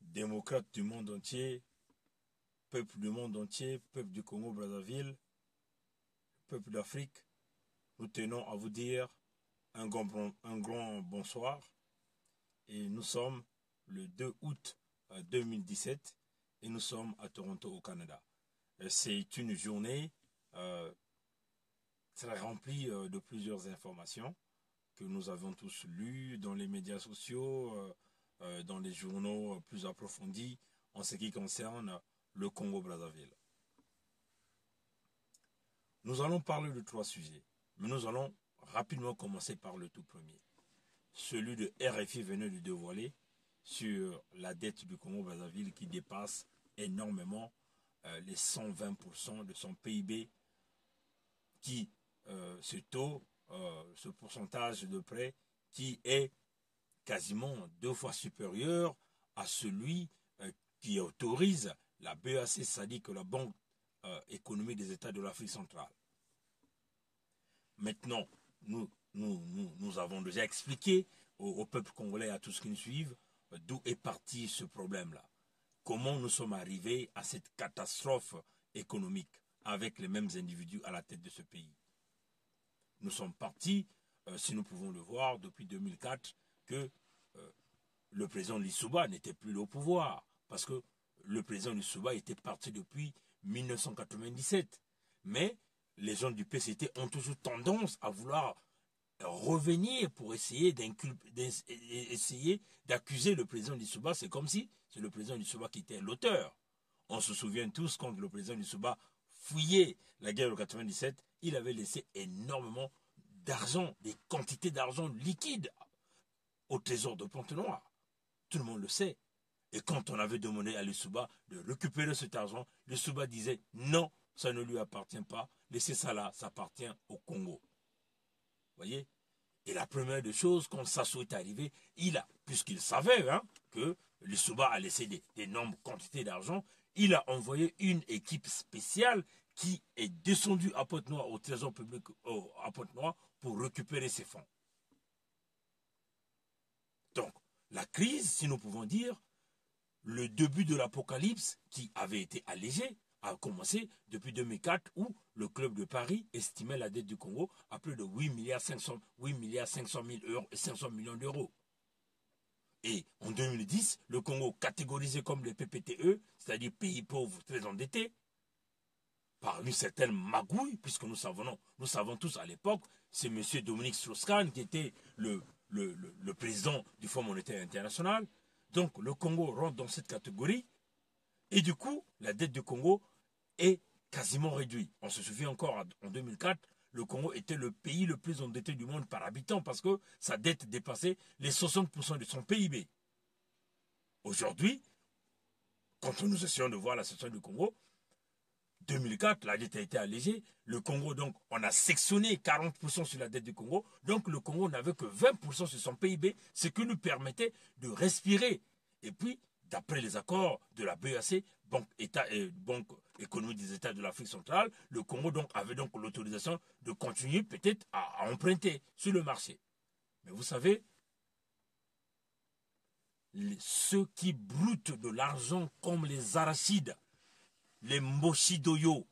démocrates du monde entier, peuple du monde entier, peuple du Congo-Brazzaville, peuple d'Afrique, nous tenons à vous dire un grand bonsoir. Et nous sommes le 2 août 2017 et nous sommes à Toronto au Canada. C'est une journée très remplie de plusieurs informations que nous avons tous lues dans les médias sociaux, dans les journaux plus approfondis en ce qui concerne le Congo-Brazzaville. Nous allons parler de 3 sujets, mais nous allons rapidement commencer par le tout premier. Celui de RFI venait de dévoiler sur la dette du Congo-Brazzaville qui dépasse énormément les 120% de son PIB, qui ce pourcentage de prêt qui est quasiment 2 fois supérieur à celui qui autorise la BEAC, c'est-à-dire que la Banque économique des États de l'Afrique centrale. Maintenant, nous avons déjà expliqué au peuple congolais et à tous qui nous suivent d'où est parti ce problème-là. Comment nous sommes arrivés à cette catastrophe économique avec les mêmes individus à la tête de ce pays. Nous sommes partis, si nous pouvons le voir, depuis 2004, que le président Lissouba n'était plus au pouvoir. Parce que le président Lissouba était parti depuis 1997. Mais les gens du PCT ont toujours tendance à vouloir revenir pour essayer d'accuser le président Lissouba. C'est comme si c'est le président Lissouba qui était l'auteur. On se souvient tous quand le président Lissouba fouillait la guerre de 97, il avait laissé énormément d'argent, des quantités d'argent liquide au trésor de Pointe-Noire. Tout le monde le sait. Et quand on avait demandé à Lissouba de récupérer cet argent, Lissouba disait non, ça ne lui appartient pas, laissez ça là, ça appartient au Congo. Voyez? Et la première des choses, quand Sassou est arrivé, puisqu'il savait que Lissouba a laissé d'énormes quantités d'argent, il a envoyé une équipe spéciale qui est descendue à Pointe-Noire, au trésor public à Pointe-Noire, pour récupérer ses fonds. Donc, la crise, si nous pouvons dire, le début de l'apocalypse qui avait été allégé, a commencé depuis 2004 où le club de Paris estimait la dette du Congo à plus de 8,5 millions d'euros. Et en 2010, le Congo catégorisé comme le PPTE, c'est-à-dire pays pauvre très endetté, par une certaine magouille, puisque nous savons tous à l'époque, c'est M. Dominique Strauss-Kahn qui était le président du Fonds monétaire international. Donc le Congo rentre dans cette catégorie et du coup, la dette du Congo est quasiment réduite. On se souvient encore, en 2004, le Congo était le pays le plus endetté du monde par habitant parce que sa dette dépassait les 60% de son PIB. Aujourd'hui, quand nous essayons de voir la situation du Congo, 2004, la dette a été allégée. Le Congo, donc, on a sectionné 40% sur la dette du Congo. Donc, le Congo n'avait que 20% sur son PIB, ce qui nous permettait de respirer. Et puis, d'après les accords de la BEAC, Banque économique des États de l'Afrique centrale, le Congo avait donc l'autorisation de continuer peut-être à emprunter sur le marché. Mais vous savez, ceux qui broutent de l'argent comme les arachides, les Moshidoyo,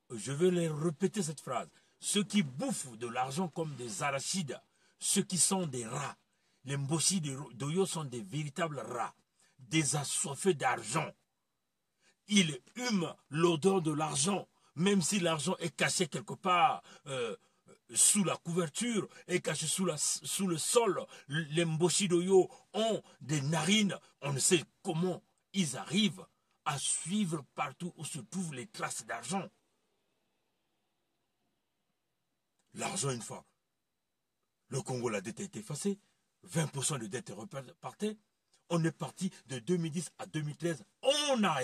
je vais les répéter cette phrase, ceux qui bouffent de l'argent comme des arachides, ceux qui sont des rats, les Moshidoyo sont des véritables rats, des assoiffés d'argent. Ils hument l'odeur de l'argent, même si l'argent est caché quelque part sous la couverture, est caché sous le sol. Les Mboshidoyo ont des narines, on ne sait comment ils arrivent à suivre partout où se trouvent les traces d'argent. L'argent, une fois, le Congo, la dette a été effacée, 20% de dette repartait. On est parti de 2010 à 2013. On a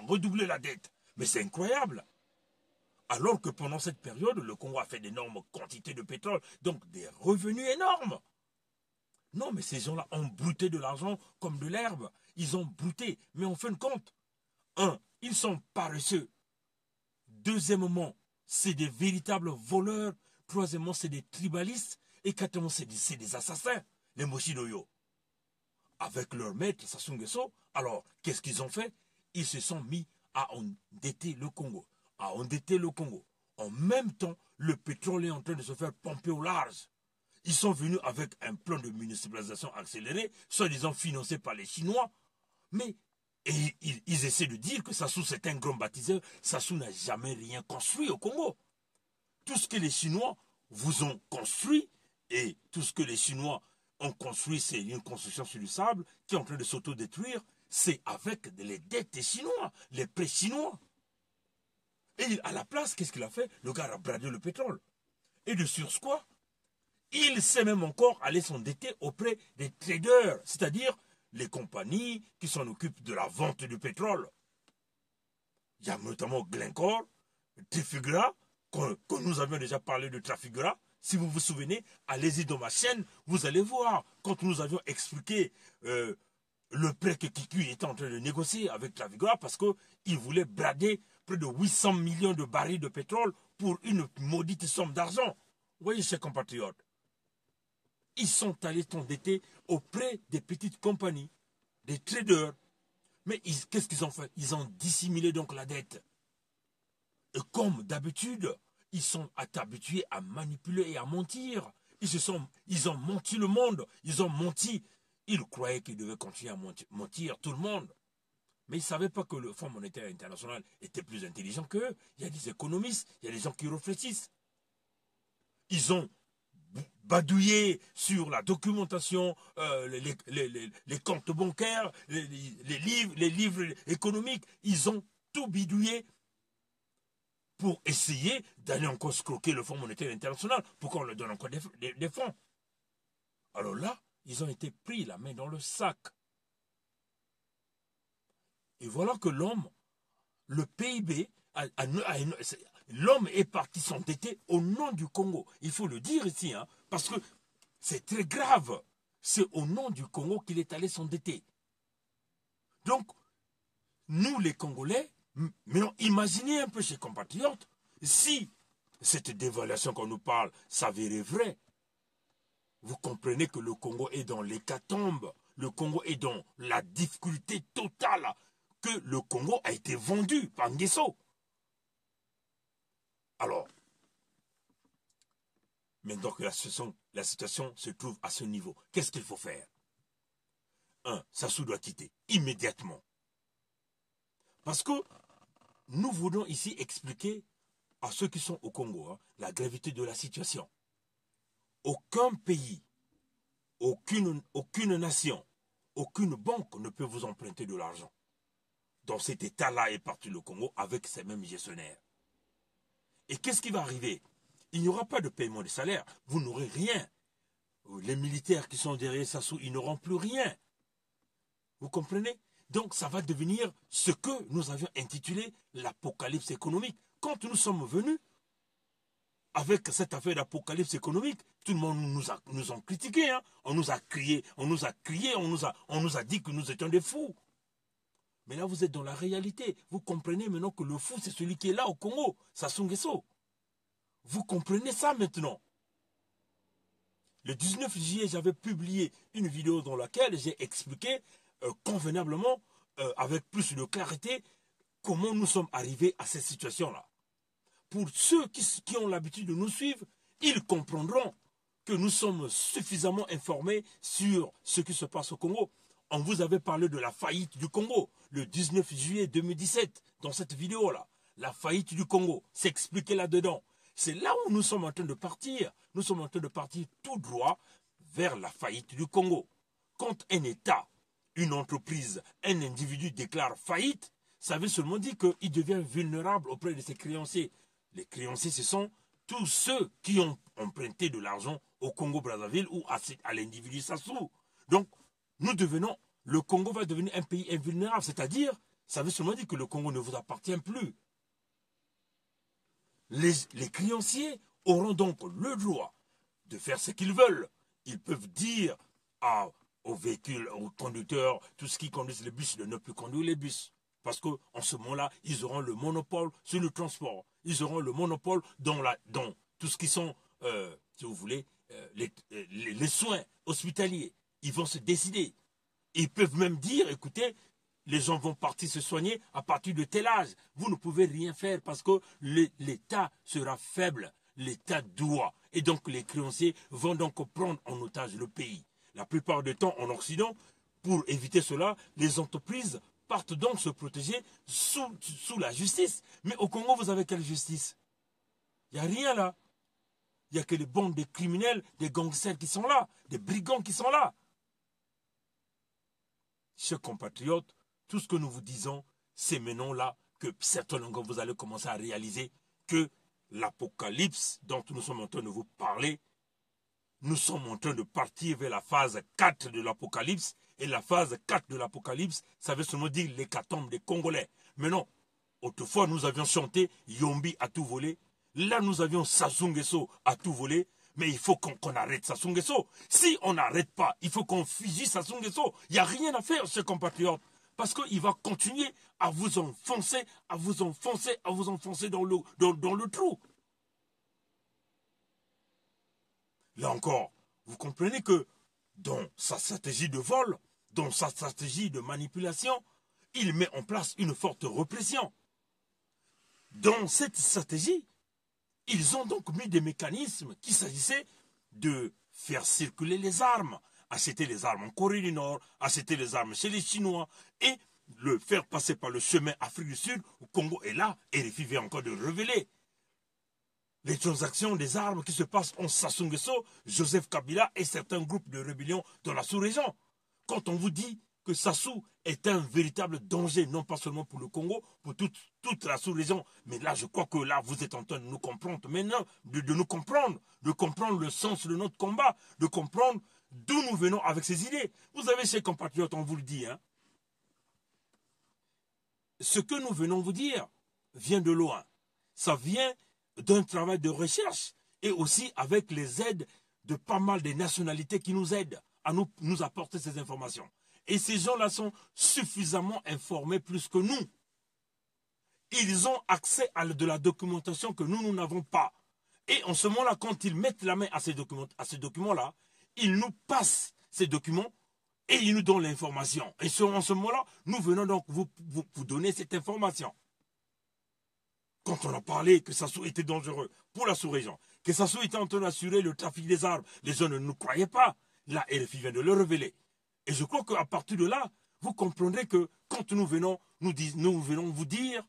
redoublé la dette. Mais c'est incroyable. Alors que pendant cette période, le Congo a fait d'énormes quantités de pétrole, donc des revenus énormes. Non, mais ces gens-là ont brouté de l'argent comme de l'herbe. Ils ont brouté. Mais en fin de compte, ils sont paresseux. Deuxièmement, c'est des véritables voleurs. Troisièmement, c'est des tribalistes. Et quatrièmement, c'est des assassins, les Moshidoyo. avec leur maître Sassou Nguesso. Alors, qu'est-ce qu'ils ont fait? Ils se sont mis à endetter le Congo. À endetter le Congo. En même temps, le pétrole est en train de se faire pomper au large. Ils sont venus avec un plan de municipalisation accéléré, soi-disant financé par les Chinois. Mais ils essaient de dire que Sassou, c'est un grand baptiseur. Sassou n'a jamais rien construit au Congo. Tout ce que les Chinois vous ont construit, et tout ce que les Chinois ont construit, c'est une construction sur du sable qui est en train de s'autodétruire. C'est avec les dettes des Chinois, les prêts chinois. Et à la place, qu'est-ce qu'il a fait? Le gars a bradé le pétrole. Et de sur quoi? Il sait même encore aller s'endetter auprès des traders, c'est-à-dire les compagnies qui s'en occupent de la vente du pétrole. Il y a notamment Glencore, Trafigura, que nous avions déjà parlé de Trafigura. Si vous vous souvenez, allez-y dans ma chaîne, vous allez voir, quand nous avions expliqué le prêt que Kiki était en train de négocier avec Trafigura, parce qu'il voulait brader près de 800 millions de barils de pétrole pour une maudite somme d'argent. Vous voyez, chers compatriotes, ils sont allés s'endetter auprès des petites compagnies, des traders. Mais qu'est-ce qu'ils ont fait? Ils ont dissimulé donc la dette. Et comme d'habitude, ils sont habitués à manipuler et à mentir. Ils ont menti le monde. Ils ont menti. Ils croyaient qu'ils devaient continuer à mentir tout le monde. Mais ils ne savaient pas que le Fonds monétaire international était plus intelligent qu'eux. Il y a des économistes, il y a des gens qui réfléchissent. Ils ont badouillé sur la documentation, les comptes bancaires, les livres économiques. Ils ont tout bidouillé pour essayer d'aller encore scroquer le Fonds monétaire international pour qu'on leur donne encore des fonds. Alors là, ils ont été pris la main dans le sac. Et voilà que l'homme, le PIB, l'homme est parti s'endetter au nom du Congo. Il faut le dire ici, hein, parce que c'est très grave. C'est au nom du Congo qu'il est allé s'endetter. Donc, nous les Congolais, mais non, imaginez un peu, chers compatriotes, si cette dévaluation qu'on nous parle s'avérait vraie, vous comprenez que le Congo est dans l'hécatombe, le Congo est dans la difficulté totale, que le Congo a été vendu par Nguesso. Alors, maintenant que la situation se trouve à ce niveau, qu'est-ce qu'il faut faire? Sassou doit quitter immédiatement. Parce que nous voulons ici expliquer à ceux qui sont au Congo la gravité de la situation. Aucun pays, aucune nation, aucune banque ne peut vous emprunter de l'argent. Dans cet état-là est parti le Congo avec ces mêmes gestionnaires. Et qu'est-ce qui va arriver? Il n'y aura pas de paiement des salaires. Vous n'aurez rien. Les militaires qui sont derrière Sassou, ils n'auront plus rien. Vous comprenez? Donc ça va devenir ce que nous avions intitulé l'apocalypse économique. Quand nous sommes venus, avec cette affaire d'apocalypse économique, tout le monde nous a critiqué. Hein. On nous a crié, on nous a dit que nous étions des fous. Mais là, vous êtes dans la réalité. Vous comprenez maintenant que le fou, c'est celui qui est là au Congo, Sassou Nguesso. Vous comprenez ça maintenant? Le 19 juillet, j'avais publié une vidéo dans laquelle j'ai expliqué convenablement, avec plus de clarté, comment nous sommes arrivés à cette situation-là. Pour ceux qui ont l'habitude de nous suivre, ils comprendront que nous sommes suffisamment informés sur ce qui se passe au Congo. On vous avait parlé de la faillite du Congo le 19 juillet 2017 dans cette vidéo-là. La faillite du Congo, c'est expliqué là-dedans. C'est là où nous sommes en train de partir. Nous sommes en train de partir tout droit vers la faillite du Congo. Quand un État, une entreprise, un individu déclare faillite, ça veut seulement dire qu'il devient vulnérable auprès de ses créanciers. Les créanciers, ce sont tous ceux qui ont emprunté de l'argent au Congo-Brazzaville ou à l'individu Sassou. Donc, le Congo va devenir un pays invulnérable, c'est-à-dire, ça veut seulement dire que le Congo ne vous appartient plus. Les créanciers auront donc le droit de faire ce qu'ils veulent. Ils peuvent dire aux véhicules, aux conducteurs, tout ce qui conduit les bus, de ne plus conduire les bus. Parce qu'en ce moment-là, ils auront le monopole sur le transport. Ils auront le monopole dans tout ce qui sont, si vous voulez, les soins hospitaliers. Ils vont se décider. Ils peuvent même dire, écoutez, les gens vont partir se soigner à partir de tel âge. Vous ne pouvez rien faire parce que l'État sera faible. L'État doit. Et donc les créanciers vont donc prendre en otage le pays. La plupart du temps en Occident, pour éviter cela, les entreprises partent donc se protéger sous la justice. Mais au Congo, vous avez quelle justice? Il n'y a rien là. Il n'y a que les bandes des criminels, des gangsters qui sont là, des brigands qui sont là. Chers compatriotes, tout ce que nous vous disons, c'est maintenant là que certainement vous allez commencer à réaliser que l'apocalypse dont nous sommes en train de vous parler, nous sommes en train de partir vers la phase 4 de l'apocalypse. Et la phase 4 de l'apocalypse, ça veut seulement dire l'hécatombe des Congolais. Mais non, autrefois nous avions chanté Yombi à tout voler. Là nous avions Sassou Nguesso à tout voler. Mais il faut qu'on arrête Sassou Nguesso. Si on n'arrête pas, il faut qu'on fusille Sassou Nguesso. Il n'y a rien à faire, chers compatriotes. Parce qu'il va continuer à vous enfoncer, à vous enfoncer, à vous enfoncer dans le trou. Là encore, vous comprenez que dans sa stratégie de vol, dans sa stratégie de manipulation, il met en place une forte répression. Dans cette stratégie, ils ont donc mis des mécanismes qu'il s'agissait de faire circuler les armes, acheter les armes en Corée du Nord, acheter les armes chez les Chinois et le faire passer par le chemin Afrique du Sud, au Congo est là, et RFI vient encore de révéler les transactions des armes qui se passent en Sassou Nguesso, Joseph Kabila et certains groupes de rébellion dans la sous-région. Quand on vous dit que Sassou est un véritable danger, non pas seulement pour le Congo, pour toute la sous-région, mais là je crois que là vous êtes en train de nous comprendre, maintenant de nous comprendre, de comprendre le sens de notre combat, de comprendre d'où nous venons avec ces idées. Vous avez ces compatriotes, on vous le dit, hein. Ce que nous venons vous dire vient de loin. Ça vient d'un travail de recherche et aussi avec les aides de pas mal de nationalités qui nous aident à nous apporter ces informations. Et ces gens-là sont suffisamment informés plus que nous. Ils ont accès à de la documentation que nous n'avons pas. Et en ce moment-là, quand ils mettent la main à ces documents-là, ils nous passent ces documents et ils nous donnent l'information. Et en ce moment-là, nous venons donc vous donner cette information. Quand on a parlé que Sassou était dangereux pour la sous-région, que Sassou était en train d'assurer le trafic des armes, les gens ne nous croyaient pas. Là, RFI vient de le révéler. Et je crois qu'à partir de là, vous comprendrez que quand nous venons vous dire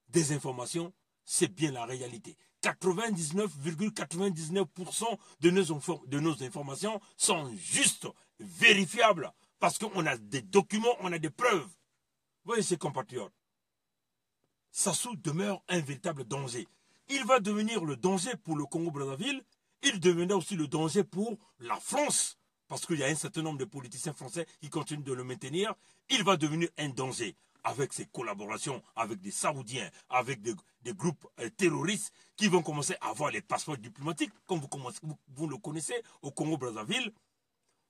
des informations, c'est bien la réalité. 99,99% de nos informations sont juste vérifiables. Parce qu'on a des documents, on a des preuves. Vous voyez ces compatriotes. Sassou demeure un véritable danger. Il va devenir le danger pour le Congo-Brazzaville. Il devenait aussi le danger pour la France. Parce qu'il y a un certain nombre de politiciens français qui continuent de le maintenir. Il va devenir un danger avec ses collaborations avec des Saoudiens, avec des groupes terroristes qui vont commencer à avoir les passeports diplomatiques, comme vous le connaissez au Congo-Brazzaville.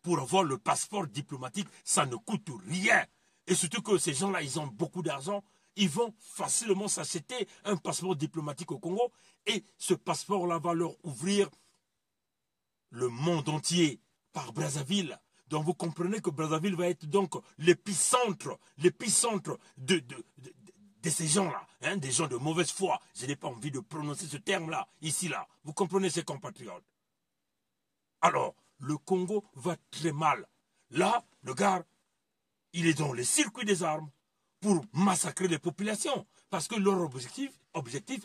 Pour avoir le passeport diplomatique, ça ne coûte rien. Et surtout que ces gens-là, ils ont beaucoup d'argent. Ils vont facilement s'acheter un passeport diplomatique au Congo. Et ce passeport-là va leur ouvrir le monde entier par Brazzaville. Donc vous comprenez que Brazzaville va être donc l'épicentre de ces gens-là, hein, des gens de mauvaise foi. Je n'ai pas envie de prononcer ce terme-là, ici-là. Vous comprenez ces compatriotes. Alors, le Congo va très mal. Là, le gars, il est dans les circuits des armes pour massacrer les populations. Parce que leur objectif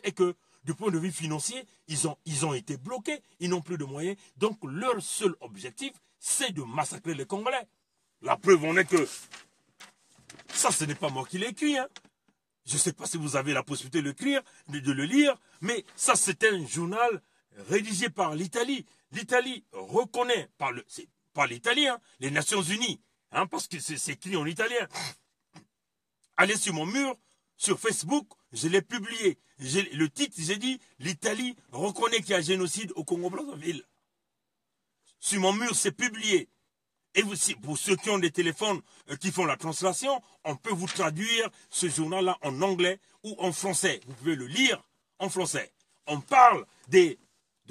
est que, du point de vue financier, ils ont été bloqués, ils n'ont plus de moyens. Donc, leur seul objectif, c'est de massacrer les Congolais. La preuve en est que, ça, ce n'est pas moi qui l'ai écrit, hein. Je ne sais pas si vous avez la possibilité de le lire, mais ça, c'est un journal rédigé par l'Italie. L'Italie reconnaît, c'est pas l'Italie, hein, les Nations Unies, hein, parce que c'est écrit en italien. Allez sur mon mur, sur Facebook, je l'ai publié. Le titre, j'ai dit, l'Italie reconnaît qu'il y a génocide au Congo-Brazzaville. Sur mon mur, c'est publié. Et pour ceux qui ont des téléphones qui font la translation, on peut vous traduire ce journal-là en anglais ou en français. Vous pouvez le lire en français. On parle de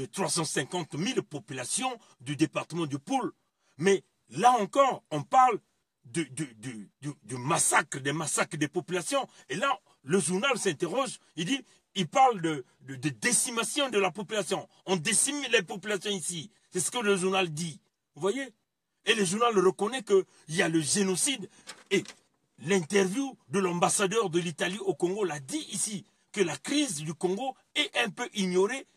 350 000 populations du département du Poul. Mais là encore, on parle du massacre, des massacres des populations. Et là, le journal s'interroge, il parle de décimation de la population. On décime les populations ici. C'est ce que le journal dit. Vous voyez? Et le journal reconnaît qu'il y a le génocide. Et l'interview de l'ambassadeur de l'Italie au Congo l'a dit ici, que la crise du Congo est un peu ignorée.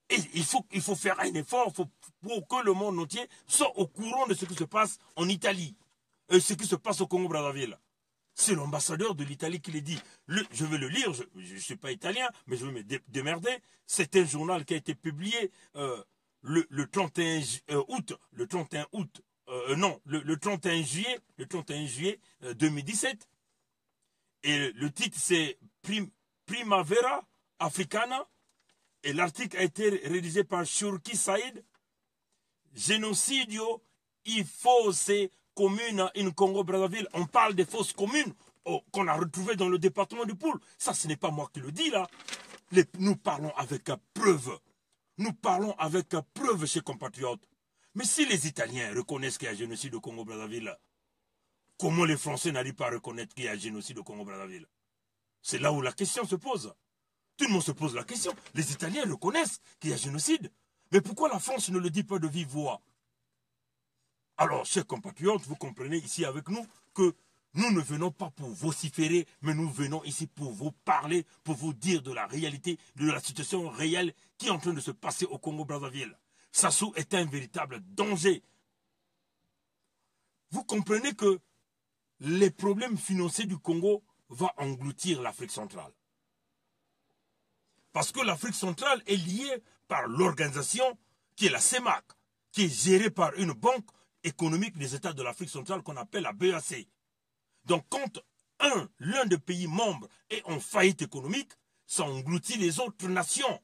Et il faut faire un effort pour que le monde entier soit au courant de ce qui se passe en Italie. Et ce qui se passe au Congo-Brazzaville. C'est l'ambassadeur de l'Italie qui le dit. Je vais le lire, je ne suis pas italien, mais je vais me démerder. C'est un journal qui a été publié le 31 août, le 31 juillet 2017. Et le titre c'est Primavera Africana. Et l'article a été rédigé par Shurki Saïd. Génocidio, il faut c'est communes in Congo-Brazzaville. On parle des fausses communes qu'on a retrouvées dans le département du Poul. Ça, ce n'est pas moi qui le dis là. Nous parlons avec preuve. Nous parlons avec preuve, chers compatriotes. Mais si les Italiens reconnaissent qu'il y a un génocide au Congo-Brazzaville, comment les Français n'arrivent pas à reconnaître qu'il y a un génocide au Congo-Brazzaville? C'est là où la question se pose. Tout le monde se pose la question. Les Italiens reconnaissent qu'il y a un génocide. Mais pourquoi la France ne le dit pas de vive voix? Alors, chers compatriotes, vous comprenez ici avec nous que nous ne venons pas pour vociférer, mais nous venons ici pour vous parler, pour vous dire de la réalité, de la situation réelle qui est en train de se passer au Congo-Brazzaville. Sassou est un véritable danger. Vous comprenez que les problèmes financiers du Congo vont engloutir l'Afrique centrale. Parce que l'Afrique centrale est liée par l'organisation qui est la CEMAC, qui est gérée par une banque économique des États de l'Afrique centrale qu'on appelle la BEAC. Donc quand l'un des pays membres est en faillite économique, ça engloutit les autres nations.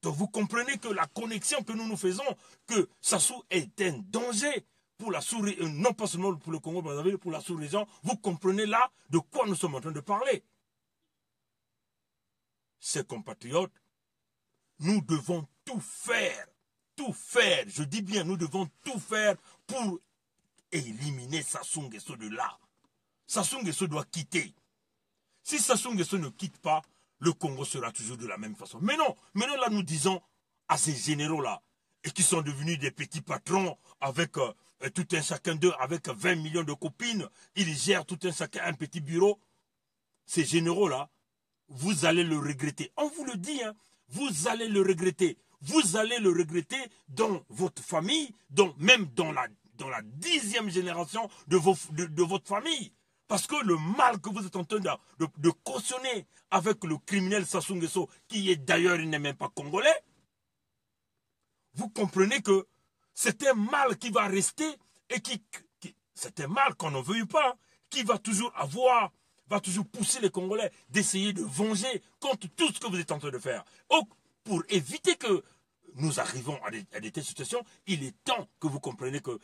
Donc vous comprenez que la connexion que nous faisons, que Sassou est un danger pour la sous-région, non pas seulement pour le Congo-Brazzaville, pour la sous-région, vous comprenez là de quoi nous sommes en train de parler. Ces compatriotes, nous devons tout faire, je dis bien, nous devons tout faire pour éliminer Sassou Nguesso de là. Sassou Nguesso doit quitter. Si Sassou Nguesso ne quitte pas, le Congo sera toujours de la même façon. Mais non, maintenant là nous disons à ces généraux-là, et qui sont devenus des petits patrons avec tout un chacun d'eux, avec 20 millions de copines, ils gèrent tout un chacun un petit bureau. Ces généraux-là, vous allez le regretter. On vous le dit, hein, vous allez le regretter. Vous allez le regretter dans votre famille, même dans la 10e génération de votre famille. Parce que le mal que vous êtes en train de cautionner avec le criminel Sassou Nguesso, qui est d'ailleurs, il n'est même pas congolais, vous comprenez que c'est un mal qui va rester et c'est un mal qu'on ne veut pas, qui va toujours pousser les Congolais d'essayer de venger contre tout ce que vous êtes en train de faire. Donc, pour éviter que nous arrivons à des telles situations, il est temps que vous compreniez que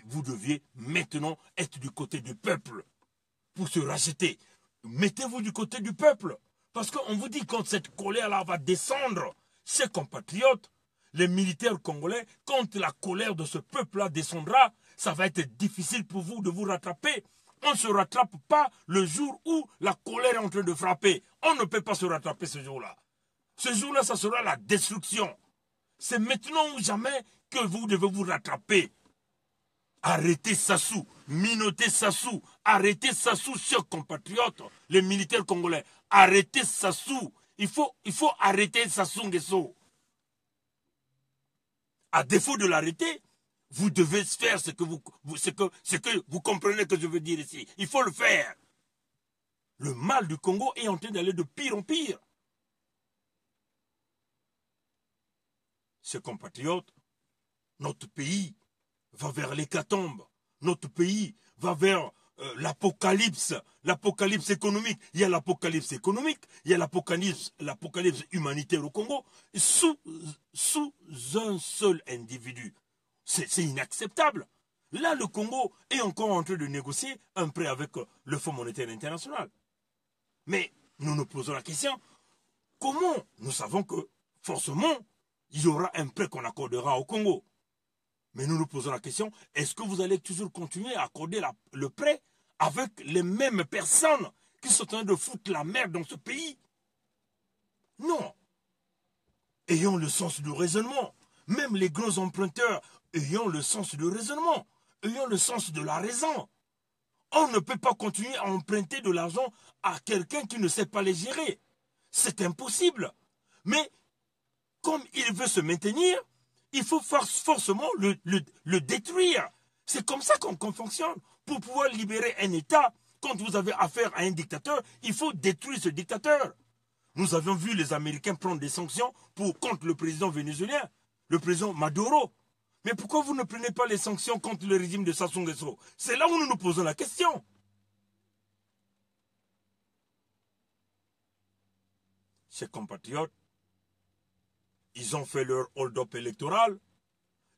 vous deviez maintenant être du côté du peuple pour se racheter. Mettez-vous du côté du peuple. Parce qu'on vous dit quand cette colère-là va descendre, chers compatriotes, les militaires congolais, quand la colère de ce peuple-là descendra, ça va être difficile pour vous de vous rattraper. On ne se rattrape pas le jour où la colère est en train de frapper. On ne peut pas se rattraper ce jour-là. Ce jour-là, ça sera la destruction. C'est maintenant ou jamais que vous devez vous rattraper. Arrêtez Sassou, minotez Sassou, arrêtez Sassou, chers compatriotes, les militaires congolais. Arrêtez Sassou. Il faut arrêter Sassou Nguesso. À défaut de l'arrêter, vous devez faire ce que vous comprenez que je veux dire ici. Il faut le faire. Le mal du Congo est en train d'aller de pire en pire. Chers compatriotes, notre pays va vers l'hécatombe. Notre pays va vers l'apocalypse économique. Il y a l'apocalypse économique, il y a l'apocalypse humanitaire au Congo, sous un seul individu. C'est inacceptable. Là, le Congo est encore en train de négocier un prêt avec le Fonds monétaire international. Mais nous nous posons la question, comment nous savons que forcément, il y aura un prêt qu'on accordera au Congo? Mais nous nous posons la question, est-ce que vous allez toujours continuer à accorder le prêt avec les mêmes personnes qui sont en train de foutre la merde dans ce pays? Non. Ayons le sens du raisonnement. Même les grands emprunteurs, ayons le sens du raisonnement. Ayons le sens de la raison. On ne peut pas continuer à emprunter de l'argent à quelqu'un qui ne sait pas les gérer. C'est impossible. Mais comme il veut se maintenir, il faut forcément le détruire. C'est comme ça qu'on fonctionne. Pour pouvoir libérer un État, quand vous avez affaire à un dictateur, il faut détruire ce dictateur. Nous avions vu les Américains prendre des sanctions contre le président vénézuélien, le président Maduro. Mais pourquoi vous ne prenez pas les sanctions contre le régime de Sassou Nguesso? C'est là où nous nous posons la question. Chers compatriotes, ils ont fait leur hold-up électoral,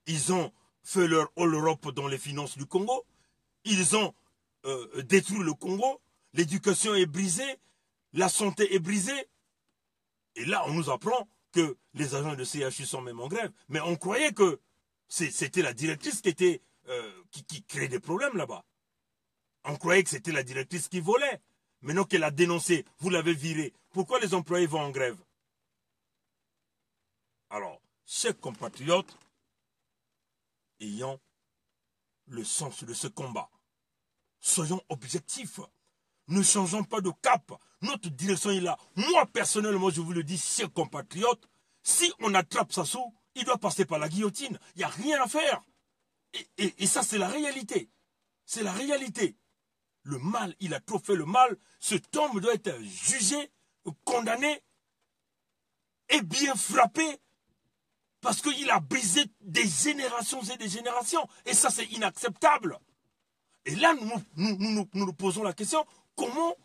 ils ont fait leur all-Europe dans les finances du Congo, ils ont détruit le Congo, l'éducation est brisée, la santé est brisée. Et là, on nous apprend que les agents de CHU sont même en grève. Mais on croyait que c'était la directrice qui créait des problèmes là-bas. On croyait que c'était la directrice qui volait. Maintenant qu'elle a dénoncé, vous l'avez virée. Pourquoi les employés vont en grève? Alors, chers compatriotes, ayant le sens de ce combat, soyons objectifs. Ne changeons pas de cap. Notre direction est là. Moi, personnellement, je vous le dis, chers compatriotes, si on attrape Sassou, il doit passer par la guillotine. Il n'y a rien à faire. Et ça, c'est la réalité. C'est la réalité. Le mal, il a trop fait le mal. Cet homme doit être jugé, condamné et bien frappé parce qu'il a brisé des générations et des générations. Et ça, c'est inacceptable. Et là, nous posons la question, comment,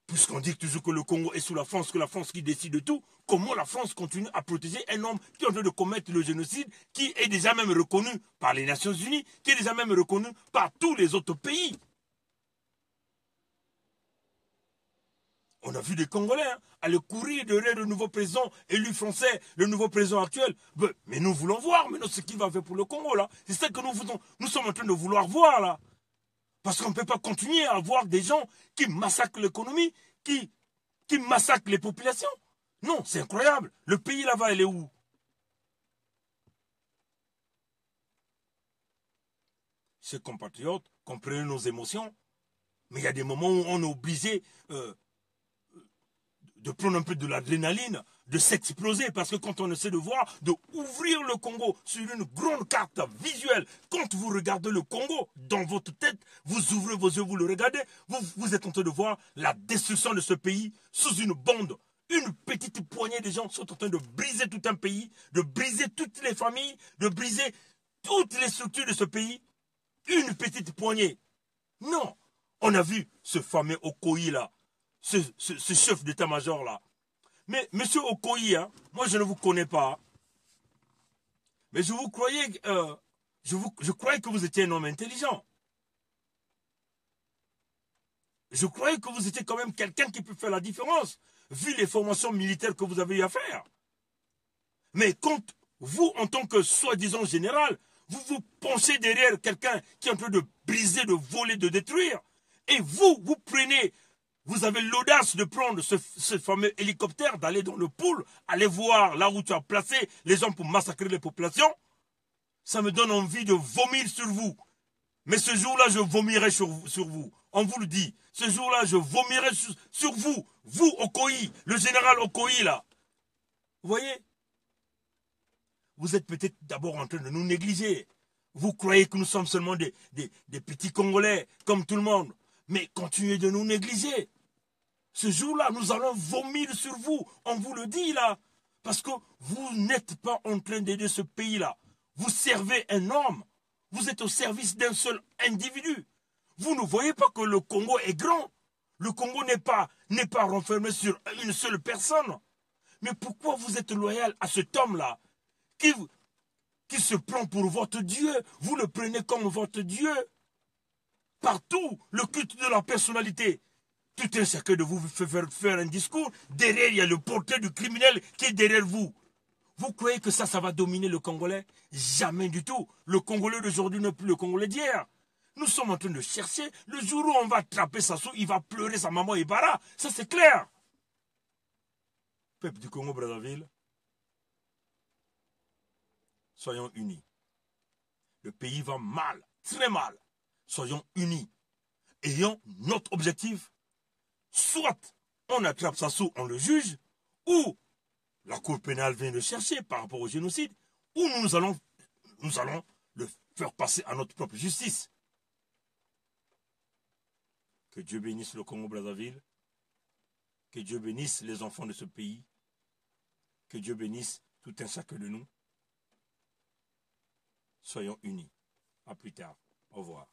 puisqu'on dit toujours que le Congo est sous la France, que la France qui décide de tout, comment la France continue à protéger un homme qui est en train de commettre le génocide, qui est déjà même reconnu par les Nations Unies, qui est déjà même reconnu par tous les autres pays? On a vu des Congolais aller courir derrière le nouveau président élu français, le nouveau président actuel. Mais nous voulons voir maintenant ce qu'il va faire pour le Congo là. C'est ça que nous sommes en train de vouloir voir là. Parce qu'on ne peut pas continuer à avoir des gens qui massacrent l'économie, qui massacrent les populations. Non, c'est incroyable. Le pays là-bas, il est où? Chers compatriotes, comprenez nos émotions. Mais il y a des moments où on est obligé de prendre un peu de l'adrénaline, de s'exploser, parce que quand on essaie de voir, de ouvrir le Congo sur une grande carte visuelle, quand vous regardez le Congo dans votre tête, vous ouvrez vos yeux, vous le regardez, vous êtes en train de voir la destruction de ce pays sous une bande. Une petite poignée de gens sont en train de briser tout un pays, de briser toutes les familles, de briser toutes les structures de ce pays. Une petite poignée. Non, on a vu ce fameux Okoye là, ce chef d'état-major là. Mais monsieur Okoye, moi je ne vous connais pas. Mais je vous croyais, je croyais que vous étiez un homme intelligent. Je croyais que vous étiez quand même quelqu'un qui peut faire la différence, vu les formations militaires que vous avez eu à faire. Mais quand vous, en tant que soi-disant général, vous vous penchez derrière quelqu'un qui est en train de briser, de voler, de détruire, et vous prenez, vous avez l'audace de prendre ce fameux hélicoptère, d'aller dans le pool, aller voir là où tu as placé les gens pour massacrer les populations, ça me donne envie de vomir sur vous. Mais ce jour-là, je vomirai sur vous. On vous le dit. Ce jour-là, je vomirai sur vous. Vous, Okoye, le général Okoye, là. Vous voyez? Vous êtes peut-être d'abord en train de nous négliger. Vous croyez que nous sommes seulement des petits Congolais, comme tout le monde. Mais continuez de nous négliger. Ce jour-là, nous allons vomir sur vous. On vous le dit, là. Parce que vous n'êtes pas en train d'aider ce pays-là. Vous servez un homme. Vous êtes au service d'un seul individu. Vous ne voyez pas que le Congo est grand. Le Congo n'est pas renfermé sur une seule personne. Mais pourquoi vous êtes loyal à cet homme-là qui se prend pour votre Dieu? Vous le prenez comme votre Dieu. Partout, le culte de la personnalité. Tout un chacun de vous fait faire un discours. Derrière, il y a le portrait du criminel qui est derrière vous. Vous croyez que ça va dominer le Congolais? Jamais du tout. Le Congolais d'aujourd'hui n'est plus le Congolais d'hier. Nous sommes en train de chercher. Le jour où on va attraper Sassou, il va pleurer sa maman Ibarra. Ça, c'est clair. Peuple du Congo-Brazzaville, soyons unis. Le pays va mal, très mal. Soyons unis. Ayons notre objectif. Soit on attrape Sassou, on le juge, ou la Cour pénale vient le chercher par rapport au génocide, ou nous allons le faire passer à notre propre justice. Que Dieu bénisse le Congo-Brazzaville, que Dieu bénisse les enfants de ce pays, que Dieu bénisse tout un chacun de nous. Soyons unis. À plus tard. Au revoir.